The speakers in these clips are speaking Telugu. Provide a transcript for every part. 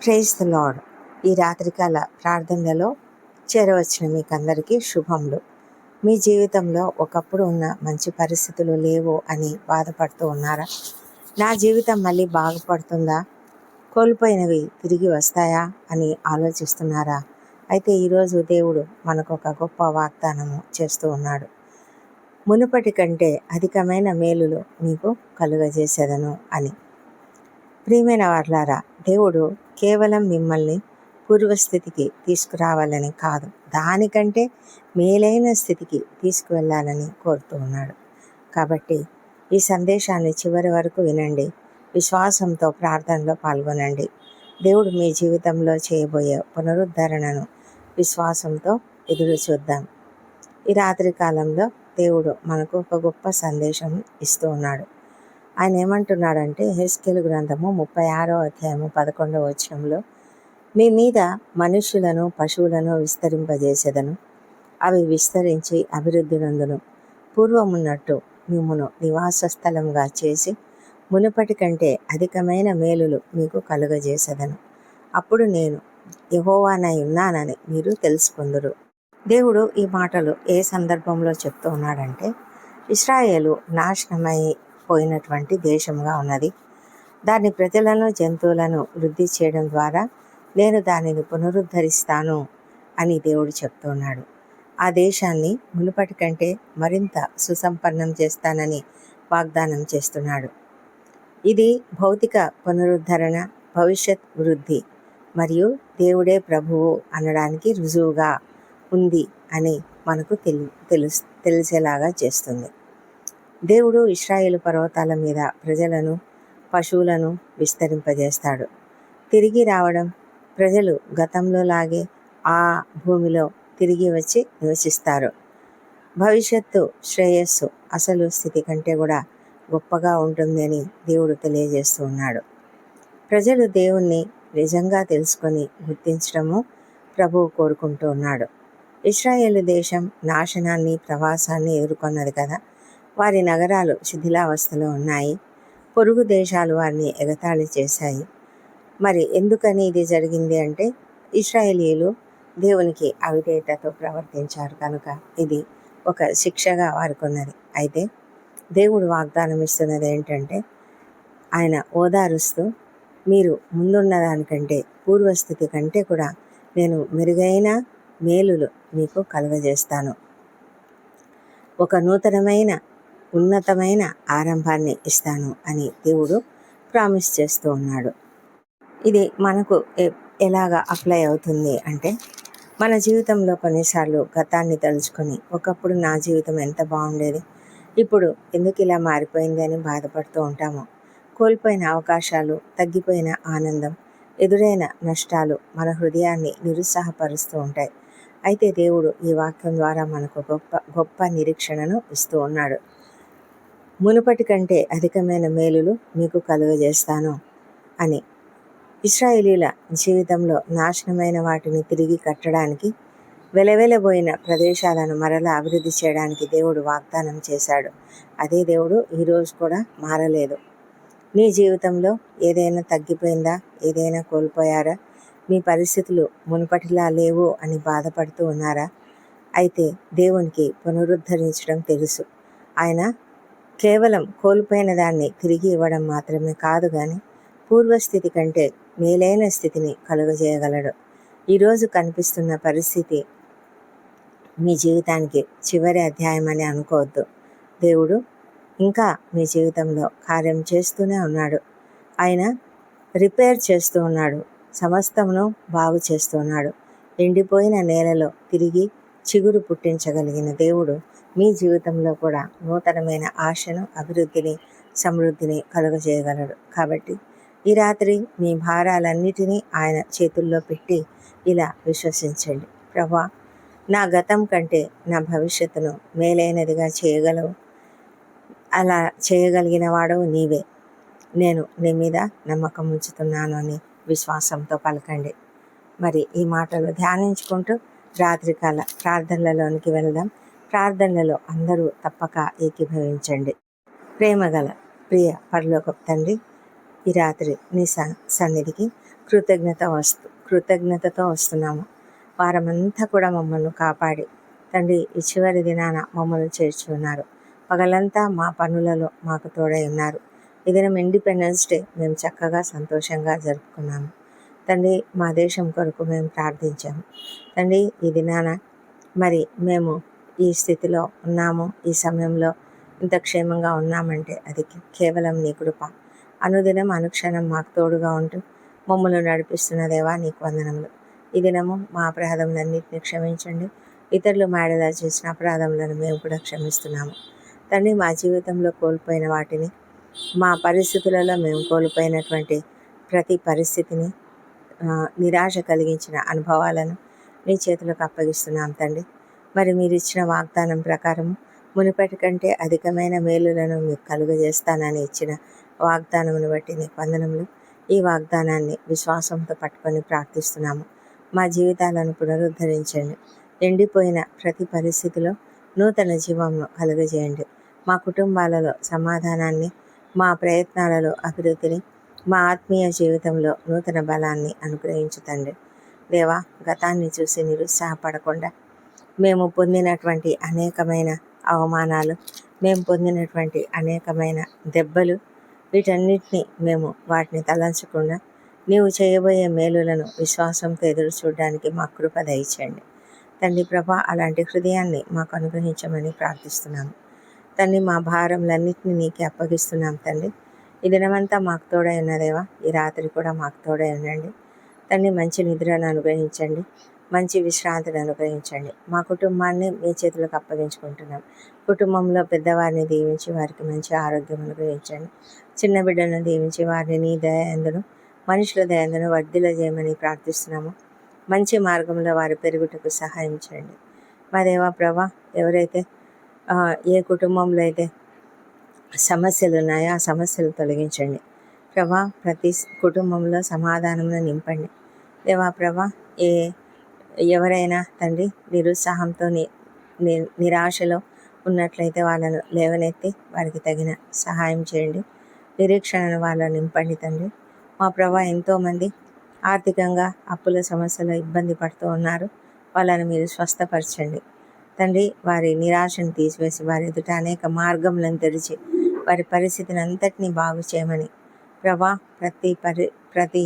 Praise the lord. ఈ రాత్రికాల ప్రార్థనలలో చేరవచ్చిన మీకందరికీ శుభములు. మీ జీవితంలో ఒకప్పుడు ఉన్న మంచి పరిస్థితులు లేవు అని బాధపడుతూ ఉన్నారా? నా జీవితం మళ్ళీ బాగుపడుతుందా, కోల్పోయినవి తిరిగి వస్తాయా అని ఆలోచిస్తున్నారా? అయితే ఈరోజు దేవుడు మనకు ఒక గొప్ప వాగ్దానము చేస్తూ ఉన్నాడు. మునుపటి కంటే అధికమైన మేలులు మీకు కలుగజేసేదను అని. ప్రియమైన వారలారా, దేవుడు కేవలం మిమ్మల్ని పూర్వస్థితికి తీసుకురావాలని కాదు, దానికంటే మేలైన స్థితికి తీసుకువెళ్ళాలని కోరుతూ ఉన్నాడు. కాబట్టి ఈ సందేశాన్ని చివరి వరకు వినండి, విశ్వాసంతో ప్రార్థనలో పాల్గొనండి. దేవుడు మీ జీవితంలో చేయబోయే పునరుద్ధరణను విశ్వాసంతో ఎదురు చూద్దాం. ఈ రాత్రి కాలంలో దేవుడు మనకు ఒక గొప్ప సందేశం ఇస్తూ ఉన్నాడు. ఆయన ఏమంటున్నాడంటే, హెస్కేలు గ్రంథము 36వ అధ్యాయము 11వ వచనంలో, మీ మీద మనుష్యులను పశువులను విస్తరింపజేసేదను, అవి విస్తరించి అభివృద్ధి నందును, పూర్వమున్నట్టు మిమ్మును నివాస స్థలంగా చేసి మునుపటి కంటే అధికమైన మేలులు మీకు కలుగజేసేదను. అప్పుడు నేను యెహోవానై ఉన్నానని మీరు తెలుసుకుందురు. దేవుడు ఈ మాటలు ఏ సందర్భంలో చెప్తూ ఉన్నాడంటే, ఇశ్రాయేలు నాశనమై పోయినటువంటి దేశంగా ఉన్నది. దాని ప్రజలను జంతువులను వృద్ధి చేయడం ద్వారా నేను దానిని పునరుద్ధరిస్తాను అని దేవుడు చెప్తున్నాడు. ఆ దేశాన్ని మునుపటి కంటే మరింత సుసంపన్నం చేస్తానని వాగ్దానం చేస్తున్నాడు. ఇది భౌతిక పునరుద్ధరణ, భవిష్యత్ వృద్ధి మరియు దేవుడే ప్రభువు అనడానికి రుజువుగా ఉంది అని మనకు తెలిసేలాగా చేస్తుంది. దేవుడు ఇశ్రాయేలు పర్వతాల మీద ప్రజలను, పశువులను విస్తరింపజేస్తాడు. తిరిగి రావడం, ప్రజలు గతంలో లాగే ఆ భూమిలో తిరిగి వచ్చి నివసిస్తారు. భవిష్యత్తు శ్రేయస్సు అసలు స్థితి కంటే కూడా గొప్పగా ఉంటుంది అని దేవుడు తెలియజేస్తూ ఉన్నాడు. ప్రజలు దేవుణ్ణి నిజంగా తెలుసుకొని గుర్తించడము ప్రభువు కోరుకుంటూ ఉన్నాడు. ఇశ్రాయేలు దేశం నాశనాన్ని, ప్రవాసాన్ని ఎదుర్కొన్నది కదా. వారి నగరాలు శిథిలావస్థలో ఉన్నాయి. పొరుగు దేశాలు వారిని ఎగతాళి చేశాయి. మరి ఎందుకని ఇది జరిగింది అంటే, ఇశ్రాయేలీయులు దేవునికి అవిధేయతతో ప్రవర్తించారు కనుక ఇది ఒక శిక్షగా వారికి ఉన్నది. అయితే దేవుడు వాగ్దానం ఇస్తున్నది ఏంటంటే, ఆయన ఓదారుస్తూ, మీరు ముందున్న దానికంటే, పూర్వస్థితి కంటే కూడా నేను మెరుగైన మేలులు మీకు కలుగజేస్తాను, ఒక నూతనమైన ఉన్నతమైన ఆరంభాన్ని ఇస్తాను అని దేవుడు ప్రామిస్ చేస్తూ ఉన్నాడు. ఇది మనకు ఎలాగా అప్లై అవుతుంది అంటే, మన జీవితంలో కొన్నిసార్లు గతాన్ని తలుచుకొని, ఒకప్పుడు నా జీవితం ఎంత బాగుండేది, ఇప్పుడు ఎందుకు ఇలా మారిపోయింది అని బాధపడుతూ ఉంటాము. కోల్పోయిన అవకాశాలు, తగ్గిపోయిన ఆనందం, ఎదురైన నష్టాలు మన హృదయాన్ని నిరుత్సాహపరుస్తూ ఉంటాయి. అయితే దేవుడు ఈ వాక్యం ద్వారా మనకు గొప్ప నిరీక్షణను ఇస్తూ ఉన్నాడు. మునుపటి కంటే అధికమైన మేలులు మీకు కలుగజేస్తాను అని. ఇశ్రాయేలీల జీవితంలో నాశనమైన వాటిని తిరిగి కట్టడానికి, వెలవెలబోయిన ప్రదేశాలను మరలా అభివృద్ధి చేయడానికి దేవుడు వాగ్దానం చేశాడు. అదే దేవుడు ఈరోజు కూడా మారలేదు. మీ జీవితంలో ఏదైనా తగ్గిపోయిందా, ఏదైనా కోల్పోయారా, మీ పరిస్థితులు మునుపటిలా లేవు అని బాధపడుతూ ఉన్నారా? అయితే దేవునికి పునరుద్ధరించడం తెలుసు. ఆయన కేవలం కోల్పోయిన దాన్ని తిరిగి ఇవ్వడం మాత్రమే కాదు, కానీ పూర్వస్థితి కంటే మేలైన స్థితిని కలుగజేయగలడు. ఈరోజు కనిపిస్తున్న పరిస్థితి మీ జీవితానికి చివరి అధ్యాయం అని అనుకోవద్దు. దేవుడు ఇంకా మీ జీవితంలో కార్యం చేస్తూనే ఉన్నాడు. ఆయన రిపేర్ చేస్తూ ఉన్నాడు, సమస్తమును బాగు చేస్తూ ఉన్నాడు. ఎండిపోయిన నేలలో తిరిగి చిగురు పుట్టించగలిగిన దేవుడు మీ జీవితంలో కూడా నూతనమైన ఆశను, అభివృద్ధిని, సమృద్ధిని కలుగజేయగలడు. కాబట్టి ఈ రాత్రి మీ భారాలన్నిటినీ ఆయన చేతుల్లో పెట్టి ఇలా విశ్వసించండి. ప్రభువా, నా గతం కంటే నా భవిష్యత్తును మేలైనదిగా చేయగలవు, అలా చేయగలిగిన వాడవు నీవే. నేను నీ మీద నమ్మకం ఉంచుతున్నాను అని విశ్వాసంతో పలకండి. మరి ఈ మాటలు ధ్యానించుకుంటూ రాత్రికాల ప్రార్థనలలోనికి వెళ్దాం. ప్రార్థనలలో అందరూ తప్పక ఏకీభవించండి. ప్రేమగల ప్రియ పరలోకపు తండ్రి, ఈ రాత్రి నీ సన్నిధికి కృతజ్ఞతతో వస్తున్నాము. వారమంతా కూడా మమ్మల్ని కాపాడి తండ్రి ఈ చివరి దినాన మమ్మల్ని చేర్చి ఉన్నారు. పగలంతా మా పనులలో మాకు తోడై ఉన్నారు. ఈ దినం ఇండిపెండెన్స్ డే మేము చక్కగా సంతోషంగా జరుపుకున్నాము. తండ్రి మా దేశం కొరకు మేము ప్రార్థించాము. తండ్రి ఈ దినాన మరి మేము ఈ స్థితిలో ఉన్నాము, ఈ సమయంలో ఇంత క్షేమంగా ఉన్నామంటే అది కేవలం నీ కృప. అనుదినం అనుక్షణం మాకు తోడుగా ఉంటూ మమ్మల్ని నడిపిస్తున్న దేవా నీకు వందనములు. ఈ దినము మా అపరాధములన్నింటినీ క్షమించండి. ఇతరులు మాడేలా చేసిన అపరాధములను మేము కూడా క్షమిస్తున్నాము. తండ్రి మా జీవితంలో కోల్పోయిన వాటిని, మా పరిస్థితులలో మేము కోల్పోయినటువంటి ప్రతి పరిస్థితిని, నిరాశ కలిగించిన అనుభవాలను నీ చేతులకు అప్పగిస్తున్నాం తండ్రి. మరి మీరు ఇచ్చిన వాగ్దానం ప్రకారం మునుపటి కంటే అధికమైన మేలులను మీకు కలుగజేస్తానని ఇచ్చిన వాగ్దానమును బట్టి నీకు వందనములు. ఈ వాగ్దానాన్ని విశ్వాసంతో పట్టుకొని ప్రార్థిస్తున్నాము. మా జీవితాలను పునరుద్ధరించండి. ఎండిపోయిన ప్రతి పరిస్థితిలో నూతన జీవంను కలుగజేయండి. మా కుటుంబాలలో సమాధానాన్ని, మా ప్రయత్నాలలో అభివృద్ధిని, మా ఆత్మీయ జీవితంలో నూతన బలాన్ని అనుగ్రహించు తండ్రి. దేవా, గతాన్ని చూసి నిరుత్సాహపడకుండా మేము పొందినటువంటి అనేకమైన అవమానాలు, మేము పొందినటువంటి అనేకమైన దెబ్బలు, వీటన్నిటినీ మేము వాటిని తలంచకుండా నీవు చేయబోయే మేలులను విశ్వాసంతో ఎదురు చూడడానికి మా కృప దయచేయండి. తండ్రి ప్రభా, అలాంటి హృదయాన్ని మాకు అనుగ్రహించమని ప్రార్థిస్తున్నాము. తండ్రి మా భారములన్నింటినీ నీకే అప్పగిస్తున్నాం తండ్రి. ఈ దినమంతా మాకు తోడై ఉన్నదేవా, ఈ రాత్రి కూడా మాకు తోడై ఉండండి తండ్రి. మంచి నిద్రను అనుగ్రహించండి, మంచి విశ్రాంతిని అనుగ్రహించండి. మా కుటుంబాన్ని మీ చేతులకు అప్పగించుకుంటున్నాం. కుటుంబంలో పెద్దవారిని దీవించి వారికి మంచి ఆరోగ్యం అనుగ్రహించండి. చిన్న బిడ్డలను దీవించి వారిని నీ దయందును మనుషుల దయందును వర్ధిల్ల చేయమని ప్రార్థిస్తున్నాము. మంచి మార్గంలో వారి పెరుగుటకు సహాయం చేయండి. మా దేవా ప్రభా, ఎవరైతే ఏ కుటుంబంలో అయితే సమస్యలు ఉన్నాయో ఆ సమస్యలు తొలగించండి ప్రభా. ప్రతి కుటుంబంలో సమాధానంలో నింపండి దేవా ప్రభా. ఎవరైనా తండ్రి నిరుత్సాహంతో నిరాశలో ఉన్నట్లయితే వాళ్ళను లేవనెత్తి వారికి తగిన సహాయం చేయండి. నిరీక్షణను వాళ్ళను నింపండి తండ్రి. మా ప్రభా, ఎంతోమంది ఆర్థికంగా అప్పుల సమస్యలో ఇబ్బంది పడుతూ ఉన్నారు. వాళ్ళని మీరు స్వస్థపరచండి తండ్రి. వారి నిరాశను తీసివేసి వారి ఎదుట అనేక మార్గములను తెరిచి వారి పరిస్థితిని అంతటినీ బాగు చేయమని ప్రభా, ప్రతి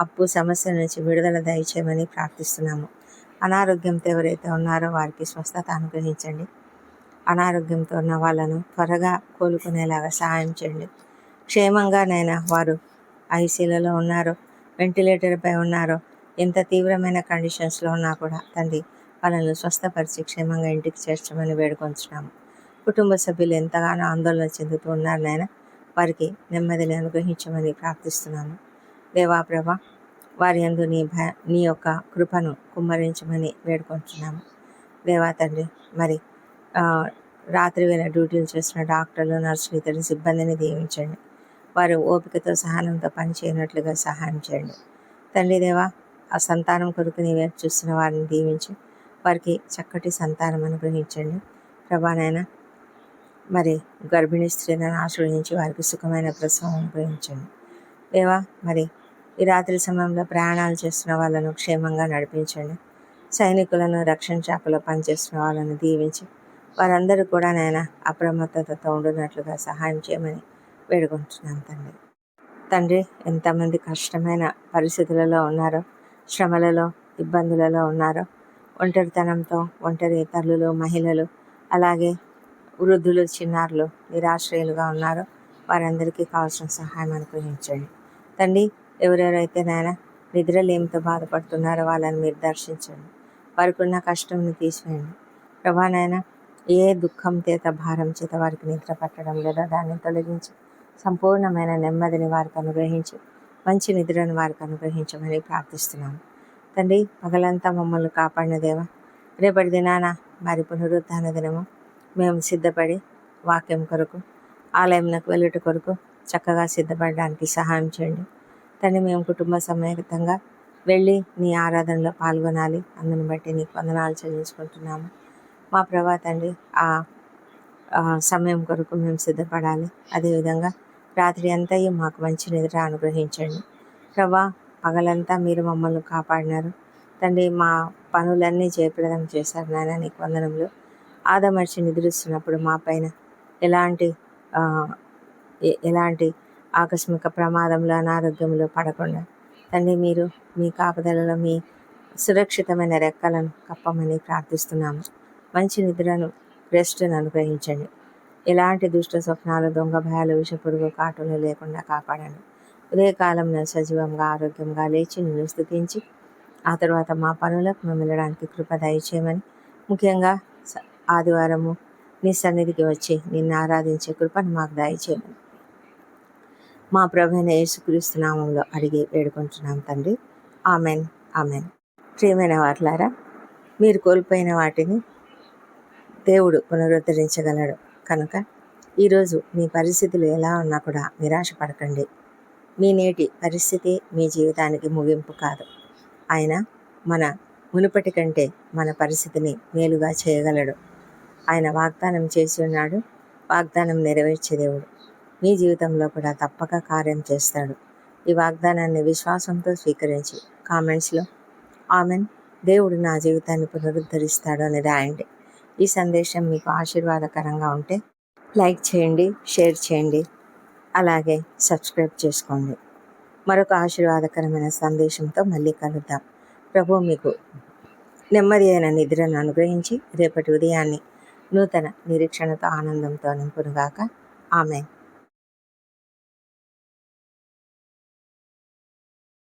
అప్పు సమస్య నుంచి విడుదల దయచేయమని ప్రార్థిస్తున్నాము. అనారోగ్యంతో ఎవరైతే ఉన్నారో వారికి స్వస్థత అనుగ్రహించండి. అనారోగ్యంతో ఉన్న వాళ్ళను త్వరగా కోలుకునేలాగా సహాయం చేయండి. క్షేమంగా నైనా వారు ఐసీలలో ఉన్నారో, వెంటిలేటర్పై ఉన్నారో, ఎంత తీవ్రమైన కండిషన్స్లో ఉన్నా కూడా తండ్రి వాళ్ళను స్వస్థపరిచి క్షేమంగా ఇంటికి చేర్చమని వేడుకొంచున్నాము. కుటుంబ సభ్యులు ఎంతగానో ఆందోళన చెందుతూ ఉన్నారు నాయన, వారికి నెమ్మదిని అనుగ్రహించమని ప్రార్థిస్తున్నాము. దేవా ప్రభా, వారి యందు నీ యొక్క కృపను కుమ్మరించమని వేడుకుంటున్నాము. దేవా తండ్రి, మరి రాత్రి వేళ డ్యూటీలు చేస్తున్న డాక్టర్లు, నర్సులు, ఇతర సిబ్బందిని దీవించండి. వారు ఓపికతో సహనంతో పనిచేయనట్లుగా సహాయం చేయండి తండ్రి. దేవా, ఆ సంతానం కొరకు నీ వైపు చూస్తున్న వారిని దీవించి వారికి చక్కటి సంతానం అనుగ్రహించండి ప్రభానైనా. మరి గర్భిణీ స్త్రీలను ఆశ్రయించి వారికి సుఖమైన ప్రసవం అనుగ్రహించండి దేవా. మరి ఈ రాత్రి సమయంలో ప్రయాణాలు చేస్తున్న వాళ్ళను క్షేమంగా నడిపించండి. సైనికులను, రక్షణ శాఖలో పనిచేస్తున్న వాళ్ళను దీవించి వారందరూ కూడా నాయన అప్రమత్తతతో ఉండున్నట్లుగా సహాయం చేయమని వేడుకుంటున్నాను తండ్రి. ఎంతమంది కష్టమైన పరిస్థితులలో ఉన్నారో, శ్రమలలో, ఇబ్బందులలో ఉన్నారో, ఒంటరితనంతో ఒంటరి తల్లులు, మహిళలు, అలాగే వృద్ధులు, చిన్నారులు నిరాశ్రయులుగా ఉన్నారో వారందరికీ కావాల్సిన సహాయం అనుగ్రహించండి తండ్రి. ఎవరెవరైతే నాయన నిద్రలేమితో బాధపడుతున్నారో వాళ్ళని మీరు దర్శించండి. వారికి ఉన్న కష్టంని తీసివేయండి ప్రభా నాయన. ఏ దుఃఖం చేత, భారం చేత వారికి నిద్ర పట్టడం లేదో దాన్ని తొలగించి సంపూర్ణమైన నెమ్మదిని వారికి అనుగ్రహించి మంచి నిద్రను వారికి అనుగ్రహించమని ప్రార్థిస్తున్నాము తండ్రి. పగలంతా మమ్మల్ని కాపాడిన దేవా, రేపటి దినాన మరి పునరుత్థాన దినము మేము సిద్ధపడి వాక్యం కొరకు, ఆలయంకు వెళ్ళుట కొరకు చక్కగా సిద్ధపడడానికి సహాయం చేయండి తండ్రి. మేము కుటుంబ సమేతంగా వెళ్ళి నీ ఆరాధనలో పాల్గొనాలి. అందుని బట్టి నీకు వందనాలు చెల్లించుకుంటున్నాము మా ప్రభా తండ్రి. ఆ సమయం కొరకు మేము సిద్ధపడాలి. అదేవిధంగా రాత్రి అంతయు మాకు మంచి నిద్ర అనుగ్రహించండి ప్రభా. పగలంతా మీరు మమ్మల్ని కాపాడినారు తండ్రి. మా పనులన్నీ జయప్రదం చేశారు నాయన, నీకు వందనములు. ఆదమర్చి నిద్రిస్తున్నప్పుడు మా పైన ఎలాంటి ఆ, ఎలాంటి ఆకస్మిక ప్రమాదంలో అనారోగ్యంలో పడకుండా తండ్రి మీరు మీ కాపుదలలో మీ సురక్షితమైన రెక్కలను కప్పమని ప్రార్థిస్తున్నాము. మంచి నిద్రను, రెస్ట్ను అనుగ్రహించండి. ఎలాంటి దుష్ట స్వప్నాలు, దొంగ భయాలు, విషపురుగు కాటులు లేకుండా కాపాడండి. ఉదయకాలంలో సజీవంగా ఆరోగ్యంగా లేచి నిన్ను స్తుతించి ఆ తర్వాత మా పనులకు మేము వెళ్ళడానికి కృప దయచేయమని, ముఖ్యంగా ఆదివారము నీ సన్నిధికి వచ్చి నిన్ను ఆరాధించే కృపను మాకు దయచేయమని మా ప్రభువైన యేసుక్రీస్తు నామంలో అడిగి వేడుకుంటున్నాం తండ్రి. Amen, amen. ప్రియమైన వారలారా, మీరు కోల్పోయిన వాటిని దేవుడు పునరుద్ధరించగలడు కనుక ఈరోజు మీ పరిస్థితులు ఎలా ఉన్నా కూడా నిరాశపడకండి. మీ నేటి పరిస్థితి మీ జీవితానికి ముగింపు కాదు. ఆయన మన మునుపటి కంటే మన పరిస్థితిని మేలుగా చేయగలడు. ఆయన వాగ్దానం చేసి ఉన్నాడు. వాగ్దానం నెరవేర్చే దేవుడు మీ జీవితంలో కూడా తప్పక కార్యం చేస్తాడు. ఈ వాగ్దానాన్ని విశ్వాసంతో స్వీకరించి కామెంట్స్లో ఆమెన్, దేవుడు నా జీవితాన్ని పునరుద్ధరిస్తాడు అని రాయండి. ఈ సందేశం మీకు ఆశీర్వాదకరంగా ఉంటే లైక్ చేయండి, షేర్ చేయండి, అలాగే సబ్స్క్రైబ్ చేసుకోండి. మరొక ఆశీర్వాదకరమైన సందేశంతో మళ్ళీ కలుద్దాం. ప్రభు మీకు నెమ్మది అయిన నిద్రను అనుగ్రహించి రేపటి ఉదయాన్ని నూతన నిరీక్షణతో ఆనందంతో నింపునుగాక. ఆమెన్.